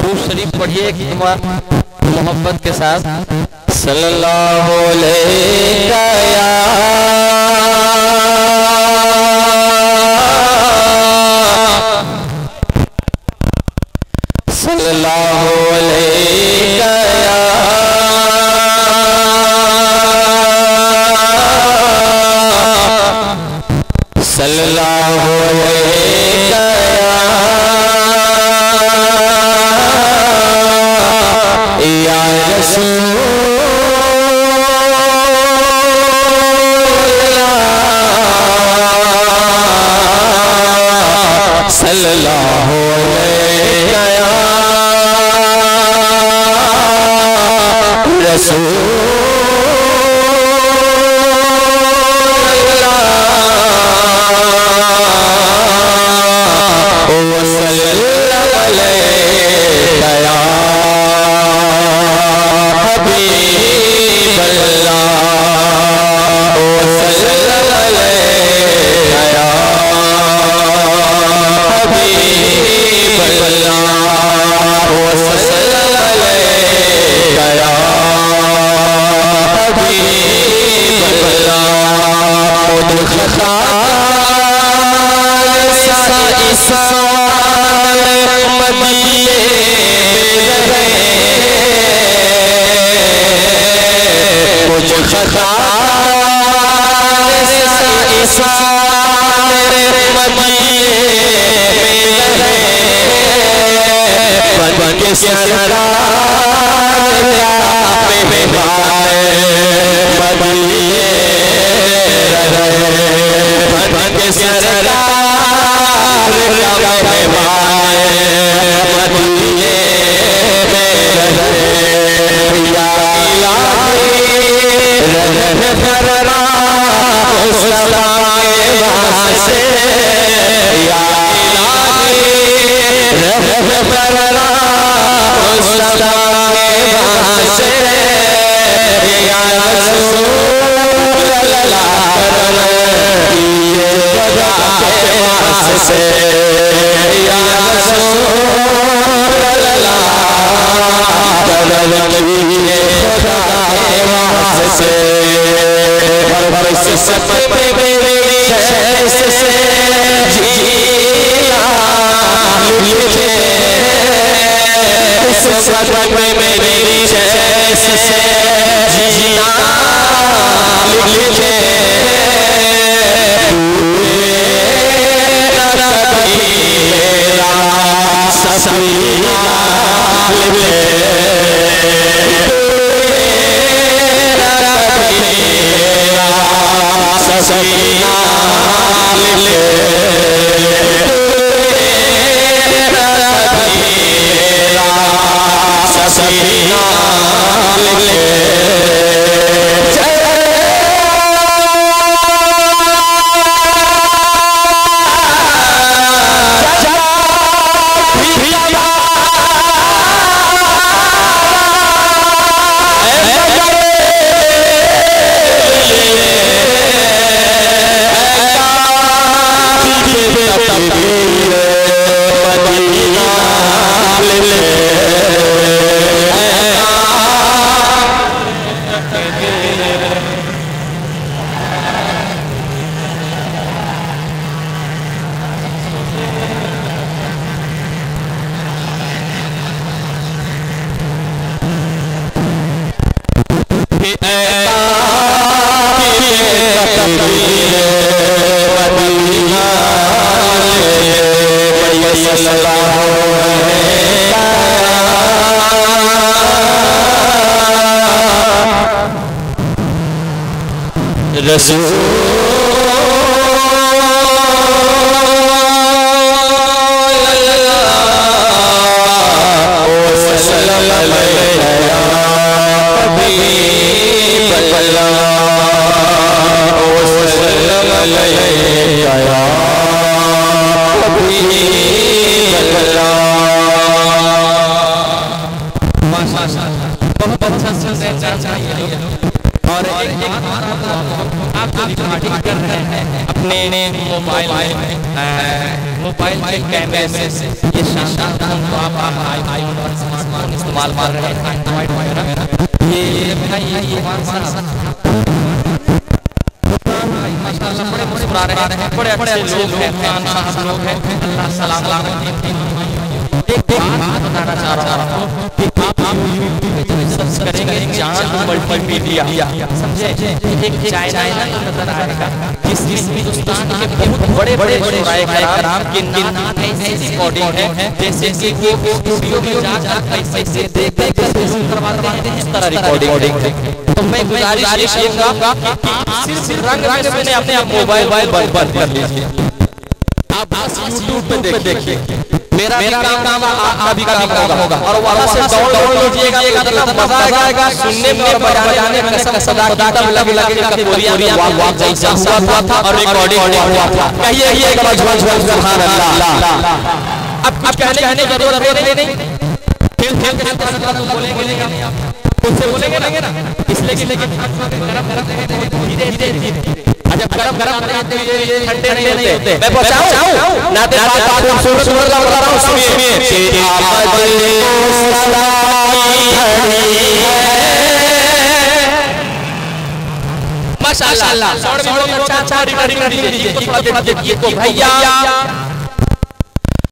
दुरूद शरीफ पढ़िए कि मोहब्बत के साथ। सल्लल्लाहु अलैहि सल्लल्लाहु अलैहि सल्लल्लाहु अलैहि या रसूल सल्लल्लाहु ठीक कर रहे हैं अपने मोबाइल के कैमरे से ये शानदार फोन को आप आईफोन और स्मार्टफोन इस्तेमाल कर रहे हैं एंड्रॉइड वगैरह ये भाई ये माशाल्लाह बड़े मुस्कुरा रहे हैं, बड़े अच्छे लोग हैं, खान साहब लोग हैं, अल्लाह सलामत। एक बात बताना चाह रहा हूँ कि आप सब करेंगे जान मल्टीमीडिया, समझे? एक चैनल नजर आएगा जिस हिंदुस्तान के बहुत बड़े बड़े कराम के नात ऐसी रिकॉर्डिंग है जैसे कि वो स्टूडियो में जाकर पैसे दे कर करवाते हैं, इस तरह रिकॉर्डिंग है। तो मैं गुजारिश करूंगा कि सिर्फ रंग में अपने मोबाइल बंद कर लीजिए, आप बस YouTube पे देखिए। मेरा काम आपका भी काम होगा और वहां से डाउनलोड कीजिएगा, इतना मजा आएगा सुनने में और बजाने में। कसम सदा तब लगेगा कि बोरिया वाक जैसा हुआ था और रिकॉर्डिंग हुआ था। कहिए एक बार सुभान अल्लाह। अब कुछ कहने की जरूरत नहीं, खेल के बोलेंगे उससे बोलेंगे ना, इसलिए कि धीरे जब गरम ठंडे नहीं होते। मैं बचाऊं ना दे बात सुन लग रहा हूं, सुनिए माशाल्लाह। अच्छा भैया